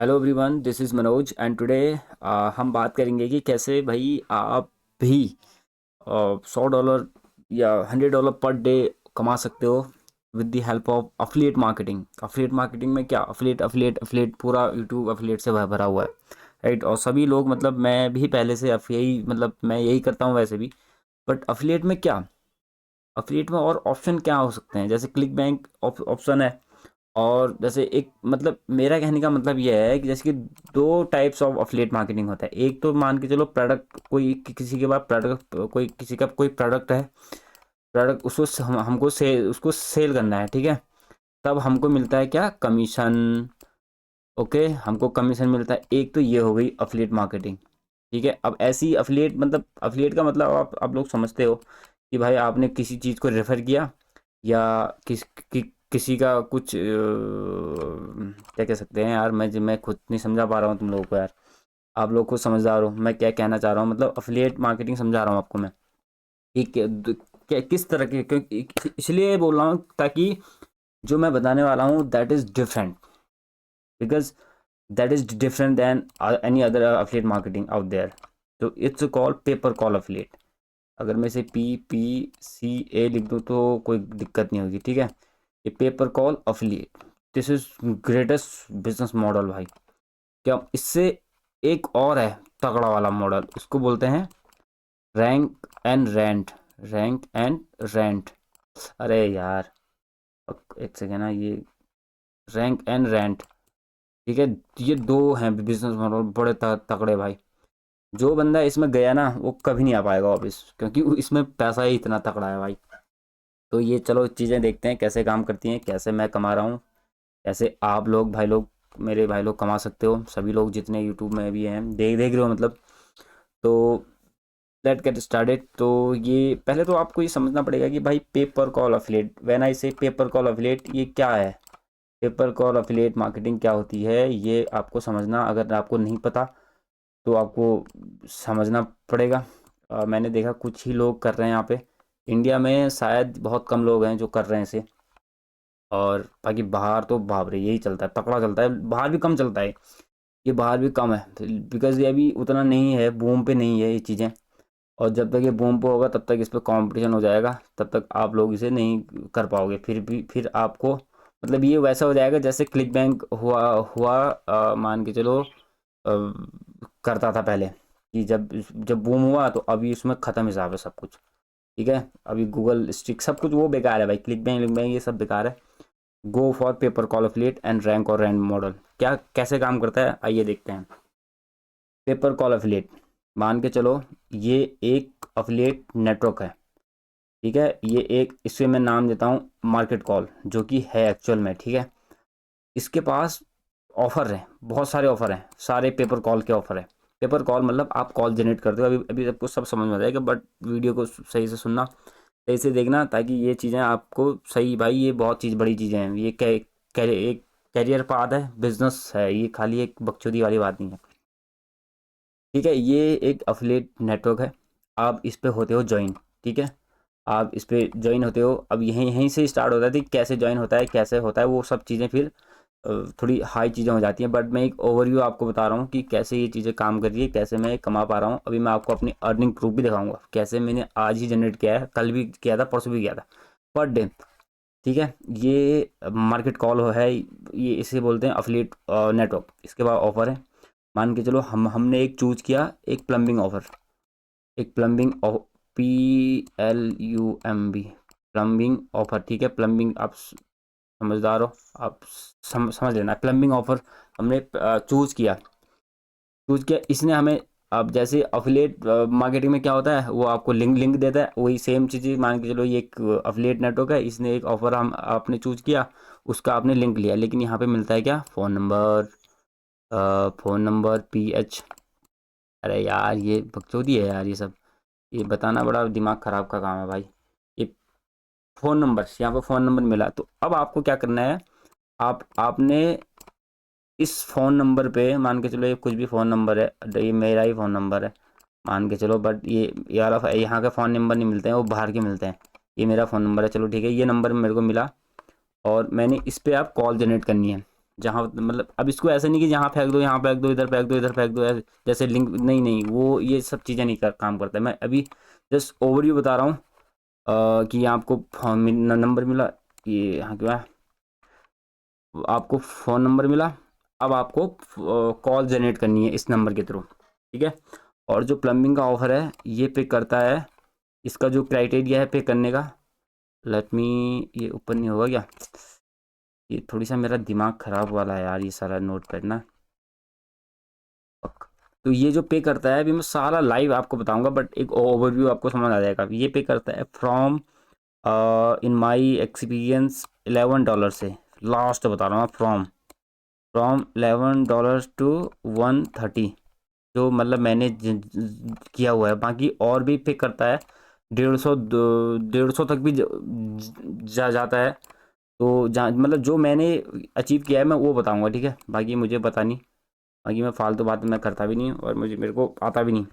Hello everyone, this is Manoj and today हम बात करेंगे कि कैसे भाई आप भी $100 या $100 पर डे कमा सकते हो with the help of affiliate marketing. Affiliate marketing में क्या, अफिलिएट अफिलिएट अफिलिएट पूरा यूट्यूब अफिलिएट से भरा हुआ है, राइट। और सभी लोग, मतलब मैं भी पहले से यही, मतलब मैं यही करता हूँ वैसे भी। बट अफिलिएट में क्या, अफिलिएट में और ऑप्शन क्या हो सकते हैं, जैसे क्लिक बैंक ऑप्शन है। और जैसे एक, मतलब मेरा कहने का मतलब ये है कि जैसे कि दो टाइप्स ऑफ अफिलिएट मार्केटिंग होता है। एक तो मान के चलो प्रोडक्ट, कोई किसी के पास प्रोडक्ट, कोई किसी का कोई प्रोडक्ट है, प्रोडक्ट उसको हमको उसको सेल करना है, ठीक है। तब हमको मिलता है क्या, कमीशन। ओके, हमको कमीशन मिलता है। एक तो ये हो गई अफिलिएट मार्केटिंग, ठीक है। अब ऐसी अफिलिएट, मतलब अफिलिएट का मतलब आप लोग समझते हो कि भाई आपने किसी चीज़ को रेफ़र किया, या किसी का कुछ क्या कह सकते हैं यार, मैं खुद नहीं समझा पा रहा हूँ तुम लोगों को यार। आप लोग खुद समझदार हो, मैं क्या कहना चाह रहा हूँ, मतलब अफिलिएट मार्केटिंग समझा रहा हूँ आपको मैं कि किस तरह के, क्योंकि इसलिए बोल रहा हूँ ताकि जो मैं बताने वाला हूँ that is different, because that is different than any other affiliate marketing out there. तो it's called pay per call affiliate. अगर मैं इसे PPCA लिख दूँ तो कोई दिक्कत नहीं होगी, ठीक है। ये paper call affiliate, this is greatest business model भाई। क्या इससे एक और है तगड़ा वाला मॉडल, उसको बोलते हैं rank and rent. Rank and rent, अरे यार एक सेकेंड ना, ये रैंक एंड रेंट, ठीक है। ये दो हैं बिजनेस मॉडल बड़े तगड़े भाई। जो बंदा इसमें गया ना वो कभी नहीं आ पाएगा वापस, क्योंकि इसमें पैसा ही इतना तगड़ा है भाई। तो ये चलो चीज़ें देखते हैं कैसे काम करती हैं, कैसे मैं कमा रहा हूँ, कैसे आप लोग भाई लोग, मेरे भाई लोग कमा सकते हो। सभी लोग जितने यूट्यूब में भी हैं, देख देख रहे हो मतलब। तो लेट गेट स्टार्टेड। तो ये पहले तो आपको ये समझना पड़ेगा कि भाई paper call affiliate, when I से पेपर कॉल अफिलिएट, ये क्या है। पेपर कॉल अफिलिएट मार्केटिंग क्या होती है ये आपको समझना, अगर आपको नहीं पता तो आपको समझना पड़ेगा। मैंने देखा कुछ ही लोग कर रहे हैं यहाँ पे, इंडिया में शायद बहुत कम लोग हैं जो कर रहे हैं इसे। और बाकी बाहर तो बाप रे यही चलता है, तकड़ा चलता है। बाहर भी कम चलता है, ये बाहर भी कम है, बिकॉज ये अभी उतना नहीं है, बूम पे नहीं है ये चीज़ें। और जब तक ये बूम पे होगा तब तक इस पे कंपटीशन हो जाएगा, तब तक आप लोग इसे नहीं कर पाओगे। फिर आपको, मतलब ये वैसा हो जाएगा जैसे क्लिक बैंक हुआ हुआ मान के चलो करता था पहले, कि जब जब बूम हुआ तो अभी उसमें ख़त्म हिसाब है सब कुछ, ठीक है। अभी गूगल स्टिक सब कुछ वो बेकार है भाई, क्लिक बैंक ये सब बेकार है। Go for paper call affiliate and rank और रैंक मॉडल। क्या कैसे काम करता है आइए देखते हैं। पेपर कॉल अफिलिएट, मान के चलो ये एक अफिलिएट नेटवर्क है, ठीक है। ये एक, इसे मैं नाम देता हूँ मार्केट कॉल, जो कि है एक्चुअल में, ठीक है। इसके पास ऑफर है, बहुत सारे ऑफर हैं, सारे पेपर कॉल के ऑफर है। पेपर कॉल मतलब आप कॉल जनरेट करते हो, अभी अभी सबको सब समझ में आ जाएगा, बट वीडियो को सही से सुनना, सही से देखना, ताकि ये चीज़ें आपको सही, भाई ये बहुत चीज़ बड़ी चीज़ें हैं। ये एक कैरियर पाथ है, बिजनेस है, ये खाली एक बकचोदी वाली बात नहीं है, ठीक है। ये एक अफिलिएट नेटवर्क है, आप इस पे होते हो ज्वाइन, ठीक है। आप इस पे ज्वाइन होते हो, अब यहीं यहीं से स्टार्ट होता है कि कैसे ज्वाइन होता है, कैसे होता है वो सब चीज़ें, फिर थोड़ी हाई चीज़ें हो जाती हैं। बट मैं एक ओवरव्यू आपको बता रहा हूँ कि कैसे ये चीज़ें काम कर रही है, कैसे मैं कमा पा रहा हूँ। अभी मैं आपको अपनी अर्निंग प्रूफ भी दिखाऊंगा, कैसे मैंने आज ही जनरेट किया है, कल भी किया था, परसों भी किया था, पर डे, ठीक है। ये मार्केट कॉल है, ये इसे बोलते हैं अफिलिएट नेटवर्क। इसके बाद ऑफर है, मान के चलो हमने एक चूज किया, एक प्लम्बिंग ऑफर, एक प्लम्बिंग, PLUMB, प्लम्बिंग ऑफर, ठीक है। प्लम्बिंग आप समझदार हो, आप समझ लेना, प्लम्बिंग ऑफर हमने चूज किया इसने हमें। अब जैसे अफिलिएट मार्केटिंग में क्या होता है, वो आपको लिंक लिंक देता है, वही सेम चीज़ मान के चलो ये एक अफिलिएट नेटवर्क है, इसने एक ऑफर हम आपने चूज किया, उसका आपने लिंक लिया, लेकिन यहाँ पे मिलता है क्या, फ़ोन नंबर PH। अरे यार ये बकचोदी है यार, ये सब ये बताना बड़ा दिमाग ख़राब का काम है भाई। ये फ़ोन नंबर, यहाँ पे फ़ोन नंबर मिला, तो अब आपको क्या करना है, आपने इस फ़ोन नंबर पे, मान के चलो ये कुछ भी फ़ोन नंबर है, ये मेरा ही फ़ोन नंबर है मान के चलो, बट ये यार यहाँ के फ़ोन नंबर नहीं मिलते हैं, वो बाहर के मिलते हैं। ये मेरा फ़ोन नंबर है, चलो ठीक है, ये नंबर मेरे को मिला, और मैंने इस पे आप कॉल जनरेट करनी है। जहाँ मतलब अब इसको ऐसा नहीं कि यहाँ फेंक दो, यहाँ फेंक दो, इधर फेंक दो, इधर फेंक दो, जैसे लिंक, नहीं नहीं, वो ये सब चीज़ें नहीं काम करता है। मैं अभी जस्ट ओवरव्यू बता रहा हूँ कि आपको नंबर मिला, ये यहाँ क्या है, आपको फ़ोन नंबर मिला, अब आपको कॉल जनरेट करनी है इस नंबर के थ्रू, ठीक है। और जो प्लम्बिंग का ऑफ़र है ये पे करता है, इसका जो क्राइटेरिया है पे करने का, लेट मी, ये ऊपर नहीं होगा क्या, ये थोड़ी सा मेरा दिमाग ख़राब वाला है यार, ये सारा नोट पैड ना। तो ये जो पे करता है, अभी मैं सारा लाइव आपको बताऊंगा, बट एक ओवरव्यू आपको समझ आ जाएगा। ये पे करता है फ्रॉम, इन माई एक्सपीरियंस, $11 से, लास्ट बता रहा हूँ, फ्रॉम फ्रॉम $11 टू 130, जो मतलब मैंने किया हुआ है। बाकी और भी पे करता है, 150 तक भी जाता है। तो जहाँ मतलब जो मैंने अचीव किया है मैं वो बताऊंगा, ठीक है। बाकी मुझे पता नहीं, बाकी मैं फालतू बात मैं करता भी नहीं हूँ और मेरे को आता भी नहीं,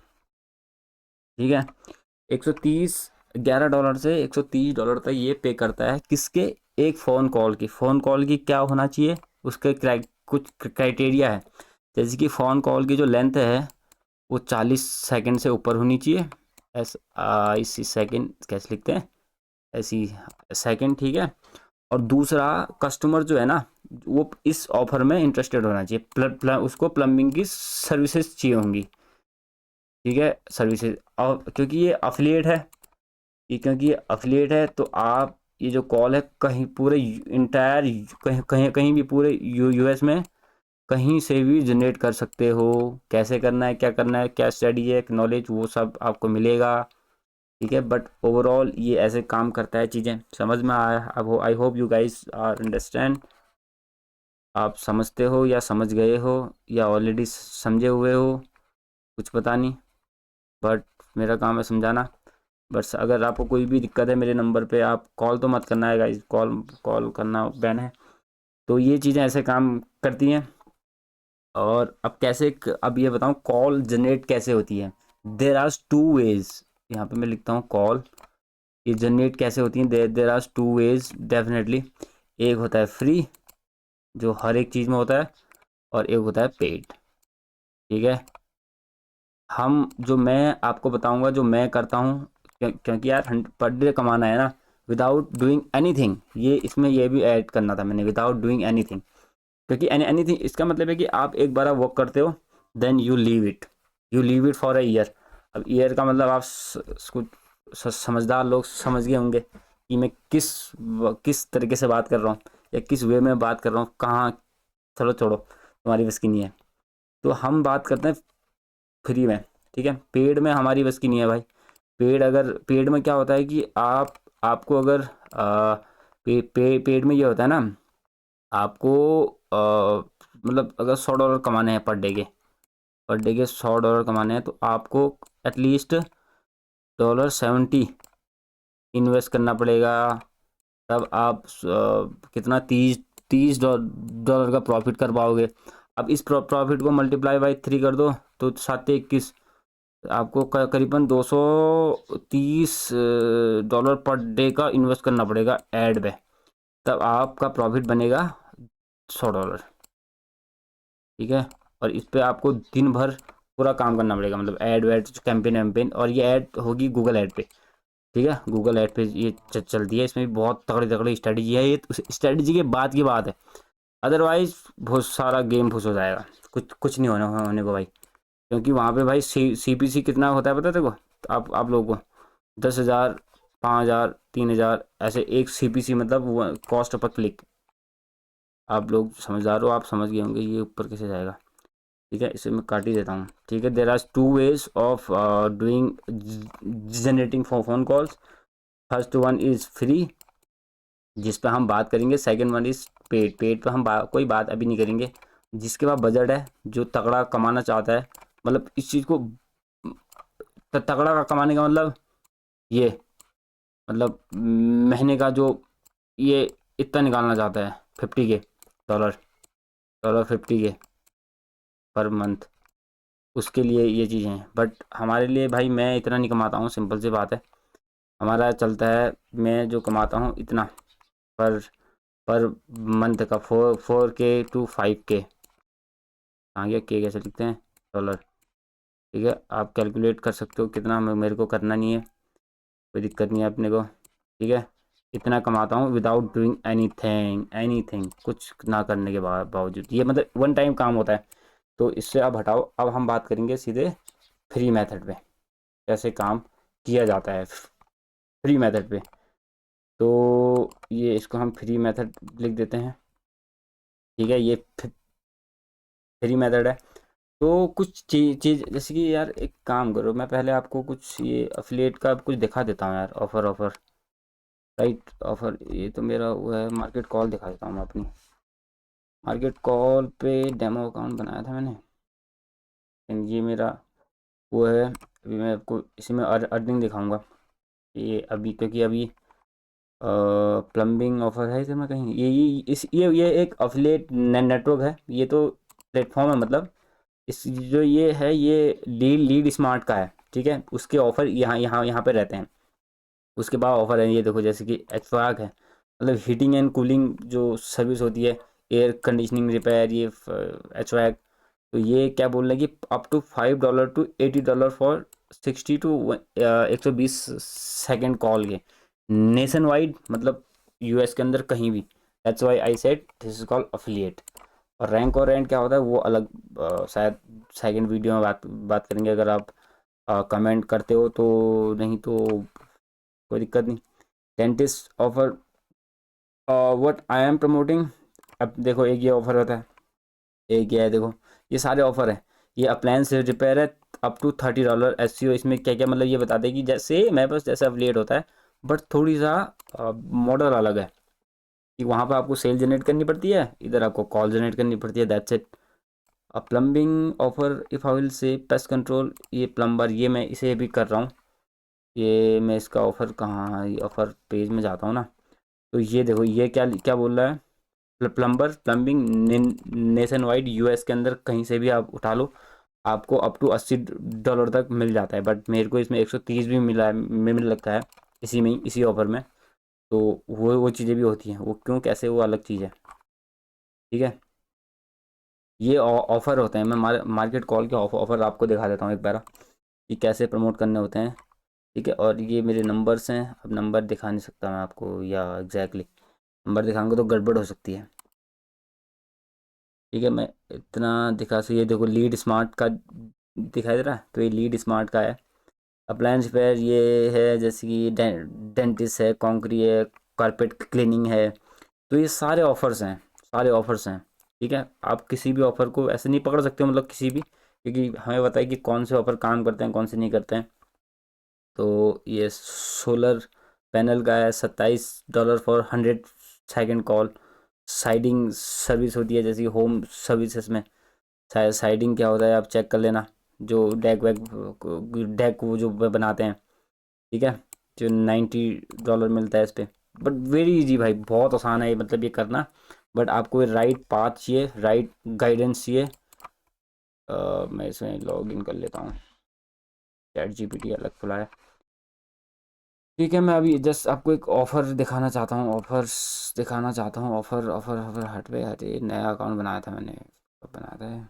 ठीक है। 130, $11 से $130 तक ये पे करता है, किसके, एक फ़ोन कॉल की। फ़ोन कॉल की क्या होना चाहिए, उसके कुछ क्राइटेरिया है, जैसे कि फ़ोन कॉल की जो लेंथ है वो 40 सेकंड से ऊपर होनी चाहिए। इसी सेकंड कैसे लिखते हैं, ऐसी सेकंड, ठीक है। और दूसरा, कस्टमर जो है ना, वो इस ऑफर में इंटरेस्टेड होना चाहिए, उसको प्लम्बिंग की सर्विसेज चाहिए होंगी, ठीक है, सर्विसेज। और क्योंकि ये अफिलिएट है, ये क्योंकि ये अफिलिएट है, तो आप ये जो कॉल है कहीं पूरे इंटायर, कहीं कहीं कहीं भी पूरे यूएस में कहीं से भी जनरेट कर सकते हो। कैसे करना है, क्या करना है, क्या स्टडी है, नॉलेज, वो सब आपको मिलेगा, ठीक है। बट ओवरऑल ये ऐसे काम करता है, चीज़ें समझ में आया अब, I hope you guys are understand. आप समझते हो या समझ गए हो या ऑलरेडी समझे हुए हो, कुछ पता नहीं, बट मेरा काम है समझाना। बस अगर आपको कोई भी दिक्कत है, मेरे नंबर पे आप कॉल तो मत करना है गाइस, कॉल कॉल करना बैन है। तो ये चीज़ें ऐसे काम करती हैं। और अब कैसे, अब ये बताऊँ कॉल जनरेट कैसे होती है। देर आर टू वेज, यहाँ पे मैं लिखता हूँ कॉल, ये जनरेट कैसे होती हैं, there are two ways definitely. एक होता है फ्री, जो हर एक चीज़ में होता है, और एक होता है पेड, ठीक है। हम जो मैं आपको बताऊंगा, जो मैं करता हूँ, क्योंकि यार पर डे कमाना है ना, विदाउट डूइंग एनीथिंग, ये इसमें ये भी ऐड करना था मैंने, विदाउट डूइंग एनीथिंग। क्योंकि एनीथिंग इसका मतलब है कि आप एक बार वर्क करते हो, then you leave it for a year. अब ईयर का मतलब आप कुछ समझदार लोग समझ गए होंगे कि मैं किस तरीके से बात कर रहा हूँ, या किस वे में बात कर रहा हूँ, कहाँ। चलो छोड़ो, तुम्हारी बस की नहीं है। तो हम बात करते हैं फ्री में, ठीक है। पेड में हमारी बस की नहीं है भाई। पेड में क्या होता है कि आपको अगर पेड में ये होता है ना, आपको मतलब अगर $100 कमाने हैं पर डे के $100 कमाने हैं, तो आपको एटलीस्ट $70 इन्वेस्ट करना पड़ेगा। तब आप कितना, $30 का प्रॉफिट कर पाओगे। अब इस प्रॉफिट को मल्टीप्लाई बाई 3 कर दो, तो 7×21, आपको करीबन $230 पर डे का इन्वेस्ट करना पड़ेगा एड पे, तब आपका प्रॉफिट बनेगा $100, ठीक है। और इस पे आपको दिन भर पूरा काम करना पड़ेगा, मतलब ऐड वैड, कैंपेन वैम्पेन, और ये ऐड होगी गूगल ऐड पे, ठीक है। गूगल ऐड पे ये चलती है, इसमें भी बहुत तगड़ी तगड़ी स्ट्रेटजी है, ये उस स्ट्रेटजी के बाद की बात है। अदरवाइज बहुत सारा गेम फुस हो जाएगा, कुछ कुछ नहीं होने को भाई। क्योंकि वहाँ पे भाई CPC कितना होता है पता है तेरे को, आप लोगों को 10,000, 5,000, 3,000, ऐसे एक CPC, मतलब कॉस्ट पर क्लिक। आप लोग समझदार हो, आप समझ गए होंगे ये ऊपर कैसे जाएगा, ठीक है। इसे मैं काट ही देता हूँ, ठीक है। There are two ways of doing generating phone calls. First one is free, जिस पर हम बात करेंगे। सेकंड वन इज़ पेड पर हम कोई बात अभी नहीं करेंगे। जिसके पास बजट है, जो तगड़ा कमाना चाहता है, मतलब इस चीज़ को तगड़ा कमाने का मतलब, ये मतलब महीने का जो ये इतना निकालना चाहता है, $50K, $50K पर मंथ, उसके लिए ये चीज़ें हैं। बट हमारे लिए भाई, मैं इतना नहीं कमाता हूँ, सिंपल सी बात है। हमारा चलता है, मैं जो कमाता हूँ इतना पर पर मंथ का 4K to 5K। आगे के कैसे लिखते हैं, डॉलर। ठीक है, आप कैलकुलेट कर सकते हो कितना, मेरे को करना नहीं है, कोई दिक्कत नहीं है अपने को। ठीक है, इतना कमाता हूँ विदाउट डूइंग एनीथिंग, एनीथिंग, कुछ ना करने के बावजूद। ये मतलब वन टाइम काम होता है। तो इससे अब हटाओ, अब हम बात करेंगे सीधे फ्री मेथड पे, कैसे काम किया जाता है फ्री मेथड पे। तो ये इसको हम फ्री मेथड लिख देते हैं। ठीक है, ये फ्री मेथड है। तो कुछ चीज़ जैसे कि यार एक काम करो, मैं पहले आपको कुछ ये अफिलिएट का कुछ दिखा देता हूँ यार, ऑफ़र ऑफ़र, राइट, ऑफ़र। ये तो मेरा वो है, मार्केट कॉल दिखा देता हूँ मैं अपनी। मार्केट कॉल पे डेमो अकाउंट बनाया था मैंने, लेकिन ये मेरा वो है। अभी मैं आपको इसी में अर्निंग दिखाऊंगा ये अभी, क्योंकि अभी प्लम्बिंग ऑफर है इसमें कहीं, ये एक अफिलिएट नेटवर्क है, ये तो प्लेटफॉर्म है मतलब। इस जो ये है, ये लीड स्मार्ट का है। ठीक है, उसके ऑफर यहाँ यहाँ यहाँ पे रहते हैं। उसके बाद ऑफर है, ये देखो, जैसे कि एचवाग है, मतलब हीटिंग एंड कूलिंग जो सर्विस होती है, एयर कंडीशनिंग रिपेयर, ये एचवाग। तो ये क्या बोल रहे हैं कि $5 to $80 for 60 to 120 second call के, नेशन वाइड, मतलब यूएस के अंदर कहीं भी। That's why I said this is called affiliate. और रैंक और रेंट क्या होता है वो अलग, शायद सेकंड वीडियो में बात करेंगे, अगर आप कमेंट करते हो तो। नहीं तो कोई दिक्कत नहीं। Dentist offer, what I am promoting. अब देखो, एक ये ऑफर होता है, एक ये है, देखो ये सारे ऑफर है। ये अप्लायंस रिपेयर है, up to $30 SEO। इसमें क्या क्या मतलब ये बताते हैं कि जैसे मेरे पास जैसा अफिलिएट होता है, बट थोड़ी सा मॉडल अलग है कि वहाँ पर आपको सेल जनरेट करनी पड़ती है, इधर आपको कॉल जनरेट करनी पड़ती है, दैट्स इट। अब plumbing offer, if I will say pest control, ये प्लम्बर, ये मैं इसे भी कर रहा हूँ। ये मैं इसका ऑफ़र कहाँ है, ऑफ़र पेज में जाता हूँ ना, तो ये देखो, ये क्या क्या बोल रहा है, plumber plumbing nation wide, US के अंदर कहीं से भी आप उठा लो, आपको $80 तक मिल जाता है। बट मेरे को इसमें 130 भी मिला है, मिल लगता है इसी में ही, इसी ऑफ़र में। तो वो चीज़ें भी होती हैं, वो क्यों कैसे, वो अलग चीज़ है। ठीक है, ये ऑफ़र होते हैं। मैं मार्केट कॉल के ऑफ़र आपको दिखा देता हूँ एक बार कि कैसे प्रमोट करने होते हैं। ठीक है, और ये मेरे नंबर्स हैं। अब नंबर दिखा नहीं सकता मैं आपको, या एग्जैक्टली नंबर दिखाऊंगा तो गड़बड़ हो सकती है। ठीक है, मैं इतना दिखा, ये देखो लीड स्मार्ट का दिखाई दे रहा है, तो ये लीड स्मार्ट का है। अप्लायंस रिपेयर ये है, जैसे कि डेंटिस्ट है, कॉन्क्री है, कारपेट क्लीनिंग है। तो ये सारे ऑफर्स हैं, सारे ऑफर्स हैं। ठीक है, आप किसी भी ऑफ़र को ऐसे नहीं पकड़ सकते हो, मतलब किसी भी, क्योंकि हमें पता है कि कौन से ऑफ़र काम करते हैं, कौन से नहीं करते हैं। तो ये सोलर पैनल का है, $27 for 100 second call. Siding service होती है, जैसे होम सर्विसेज में साइडिंग क्या होता है आप चेक कर लेना, जो डेक वो जो बनाते हैं। ठीक है, जो $90 मिलता है इस पर। बट वेरी इजी भाई, बहुत आसान है ये, मतलब ये करना। बट आपको राइट पाथ चाहिए, राइट गाइडेंस चाहिए। मैं इसमें लॉग इन कर लेता हूँ, ChatGPT अलग खुला है। ठीक है, मैं अभी जस्ट आपको एक ऑफ़र दिखाना चाहता हूँ, ऑफ़र्स दिखाना चाहता हूँ, ऑफ़र ऑफ़र ऑफ़र हटे, नया अकाउंट बनाया था मैंने, कब बनाया था।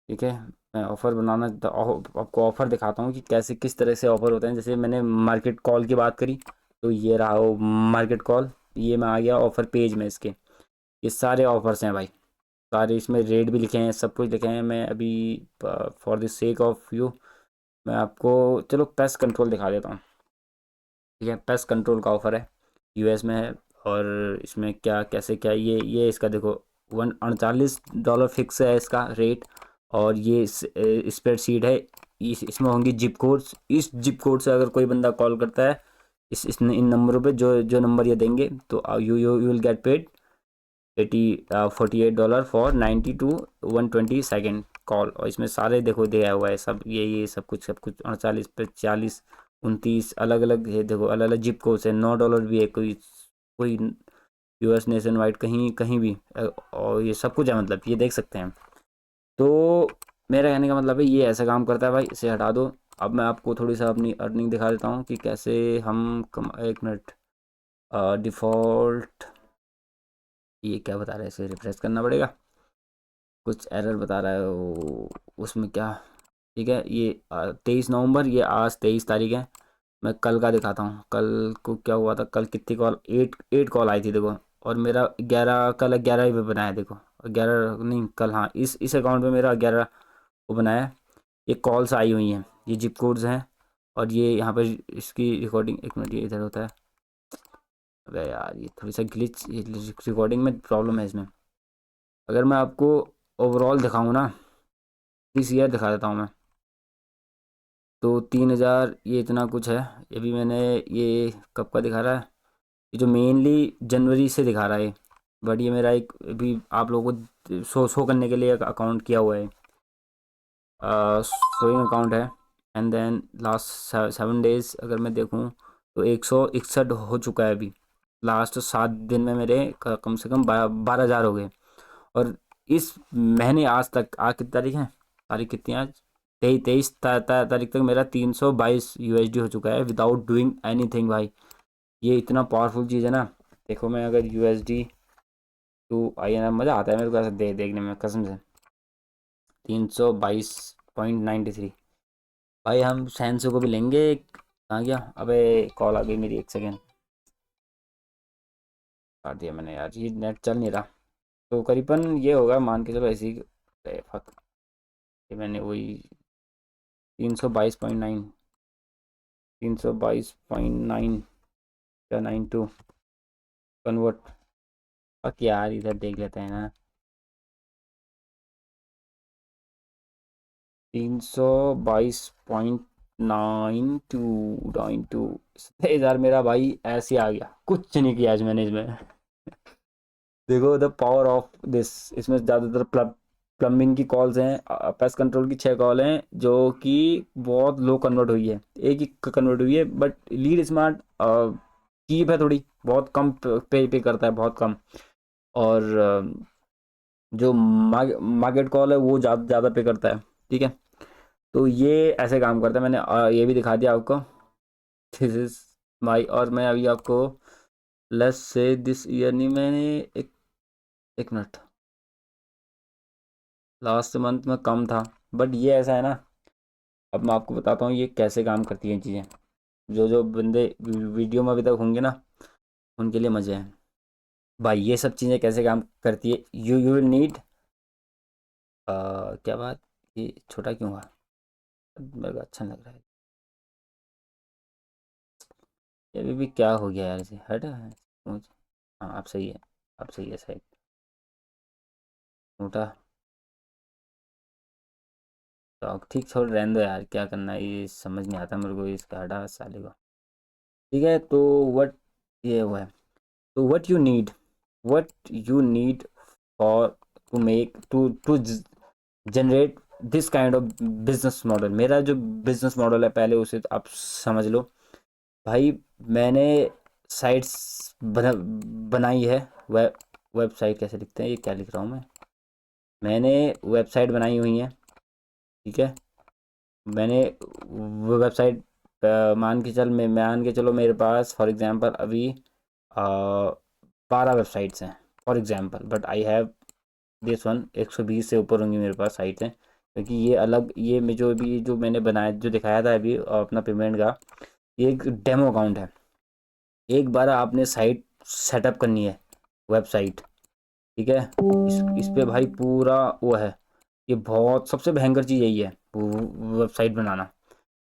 ठीक है, मैं ऑफ़र बनाना आपको ऑफ़र दिखाता हूँ कि कैसे किस तरह से ऑफ़र होते हैं। जैसे मैंने मार्केट कॉल की बात करी, तो ये रहा वो मार्केट कॉल, ये मैं आ गया ऑफ़र पेज में इसके। ये सारे ऑफ़र्स हैं भाई, सारे, इसमें रेट भी लिखे हैं, सब कुछ लिखे हैं। मैं अभी for the sake of you मैं आपको, चलो पेस्ट कंट्रोल दिखा देता हूँ। ठीक है, पेस्ट कंट्रोल का ऑफ़र है, यूएस में है। और इसमें क्या कैसे क्या, ये इसका देखो, $39 फिक्स है इसका रेट। और ये स्प्रेडशीट है, इसमें होंगी जिप कोड्स। इस जिप कोड से अगर कोई बंदा कॉल करता है, इन नंबरों पे, जो जो नंबर ये देंगे, तो you will get paid 48 $48 for 90 to 120 second call. और इसमें सारे देखो दिया हुआ है सब, ये सब कुछ 48 पे 40 29 अलग अलग है, देखो अलग अलग जिप कोड है। $9 भी है, कोई कोई यूएस नेशन वाइड, कहीं कहीं भी। और ये सब कुछ है, मतलब ये देख सकते हैं। तो मेरा कहने का मतलब है, ये ऐसा काम करता है भाई, इसे हटा दो। अब मैं आपको थोड़ी सा अपनी अर्निंग दिखा देता हूँ कि कैसे हम एक मिनट, डिफ़ॉल्ट ये क्या बता रहा है, इसे रिफ्रेश करना पड़ेगा। कुछ एरर बता रहा है उसमें क्या। ठीक है, ये 23 नवंबर, ये आज 23 तारीख है। मैं कल का दिखाता हूँ, कल को क्या हुआ था। कल कितनी कॉल, एट एट कॉल आई थी देखो। और मेरा 11, कल 11 ही पे बनाया देखो। 11 नहीं, कल, हाँ, इस अकाउंट में मेरा 11 वो बनाया है। ये कॉल्स आई हुई हैं, ये जिप कोड्स हैं। और ये यहाँ पर इसकी रिकॉर्डिंग, एक मिनट, ये इधर होता है। अबे यार, ये थोड़ी सा ग्लिच, ये रिकॉर्डिंग में प्रॉब्लम है इसमें। अगर मैं आपको ओवरऑल दिखाऊँ ना, इस ईयर दिखा देता हूँ मैं। तो 3,000, ये इतना कुछ है। ये भी मैंने, ये कब का दिखा रहा है, ये जो मेनली जनवरी से दिखा रहा है। बट ये मेरा एक भी आप लोगों को शो करने के लिए एक अकाउंट किया हुआ है, शोइंग अकाउंट है। एंड देन लास्ट 7 डेज अगर मैं देखूं तो 161 हो चुका है अभी। लास्ट 7 दिन में मेरे कम से कम 12,000 हो गए। और इस महीने आज तक, आज कितनी तारीख है, तारीख कितनी है आज, 23 तारीख तक मेरा 322 USD हो चुका है विदाउट डूइंग एनीथिंग भाई। ये इतना पावरफुल चीज़ है ना। देखो, मैं अगर USD टू INR, मज़ा आता है मेरे को ऐसा देखने में कसम से। 322.93 भाई। हम सैनसो को भी लेंगे। कहाँ गया, अबे कॉल आ गई मेरी, एक सेकेंड। काट दिया मैंने यार, ये नेट चल नहीं रहा। तो करीबन ये होगा, मान के चलो ऐसे ही। अरे फक, ये मैंने वही 322.9, 322.9 या 92 कन्वर्ट। फक यार, इधर देख लेते हैं ना। 322.92, 6,000 मेरा भाई ऐसे आ गया। कुछ नहीं किया आज मैंने इसमें। देखो द पावर ऑफ दिस। इसमें ज़्यादातर प्लम्बिंग की कॉल्स हैं, पेस्ट कंट्रोल की 6 कॉल हैं जो कि बहुत लो कन्वर्ट हुई है। एक ही कन्वर्ट हुई है। बट लीड स्मार्ट चीप है थोड़ी, बहुत कम पे करता है, बहुत कम। और जो मार्केट कॉल है वो ज़्यादा ज़्यादा पे करता है। ठीक है, तो ये ऐसे काम करता है। मैंने ये भी दिखा दिया आपको। This is my. और मैं अभी आपको, लेट्स से दिस ईयर नहीं, मैंने एक एक मिनट, लास्ट मंथ में कम था। बट ये ऐसा है ना, अब मैं आपको बताता हूँ ये कैसे काम करती हैं चीज़ें। जो जो बंदे वीडियो में अभी तक होंगे ना, उनके लिए मज़े हैं भाई। ये सब चीज़ें कैसे काम करती है, यू विल नीड, क्या बात, ये छोटा क्यों हुआ, मेरे को अच्छा नहीं लग रहा है। ये अभी भी क्या हो गया यार, इसे हट मुझे। हाँ, अब सही है, अब सही है, सही। मोटा, तो ठीक, छोड़ रहने दो यार, क्या करना है, ये समझ नहीं आता मेरे को इसका, हटा साले को। ठीक है, तो वट, ये हुआ है। तो what you need for to make to generate this kind of business model. मेरा जो बिजनेस मॉडल है, पहले उसे तो आप समझ लो भाई। मैंने साइट्स बनाई है। वेबसाइट कैसे लिखते हैं, ये क्या लिख रहा हूँ मैं। मैंने वेबसाइट बनाई हुई है। ठीक है, मैंने वो वेबसाइट, मान के चलो मेरे पास फॉर एग्जांपल अभी 12 वेबसाइट्स हैं for example. But I have this one, 120 से ऊपर होंगी मेरे पास साइट्स हैं। क्योंकि ये अलग, ये में जो भी जो मैंने बनाया, जो दिखाया था अभी अपना पेमेंट का, ये एक डेमो अकाउंट है। एक बार आपने साइट सेटअप करनी है, वेबसाइट। ठीक है, इस पे भाई पूरा वो है। ये बहुत सबसे भयंकर चीज़ यही है, वेबसाइट बनाना।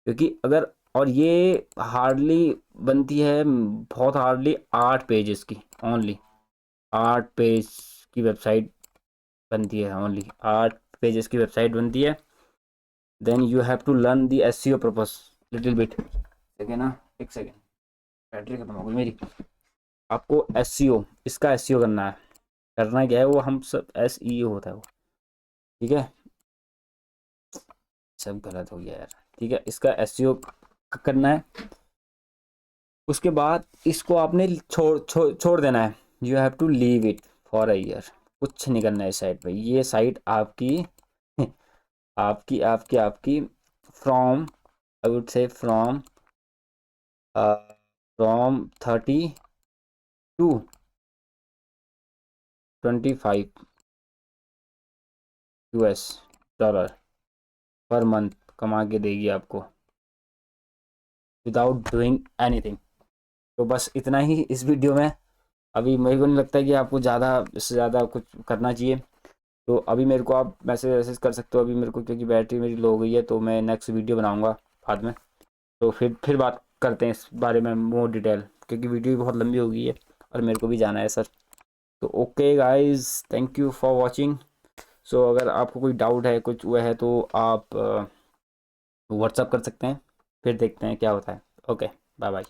क्योंकि अगर, और ये हार्डली बनती है, बहुत हार्डली 8 पेजेस की ओनली। 8 पेज की वेबसाइट बनती है, ओनली 8 पेजेस की वेबसाइट बनती है। Then you have to learn the SEO purpose little bit. ठीक है ना, एक सेकेंड, बैटरी खत्म हो गई मेरी। आपको SEO, इसका SEO करना है। करना क्या है वो, हम सब SEO होता है वो। ठीक है, सब गलत हो गया यार। ठीक है, इसका SEO करना है। उसके बाद इसको आपने छोड़ देना है। You have to leave it for a year. कुछ नहीं करना है इस साइट पे। ये साइट आपकी आपकी आपकी आपकी from, I would say from 32 25 US dollar per month कमा के देगी आपको विदाउट डूइंग एनीथिंग। तो बस इतना ही इस वीडियो में। अभी मेरे को नहीं लगता कि आपको ज़्यादा इससे ज़्यादा कुछ करना चाहिए। तो अभी मेरे को आप मैसेज वैसेज कर सकते हो अभी मेरे को, क्योंकि बैटरी मेरी लो हो गई है, तो मैं नेक्स्ट वीडियो बनाऊंगा बाद में। तो फिर बात करते हैं इस बारे में मोर डिटेल, क्योंकि वीडियो भी बहुत लंबी हो गई है और मेरे को भी जाना है सर। तो okay guys, thank you for watching. So अगर आपको कोई डाउट है कुछ हुआ है तो आप व्हाट्सअप कर सकते हैं, फिर देखते हैं क्या होता है। Okay, bye bye.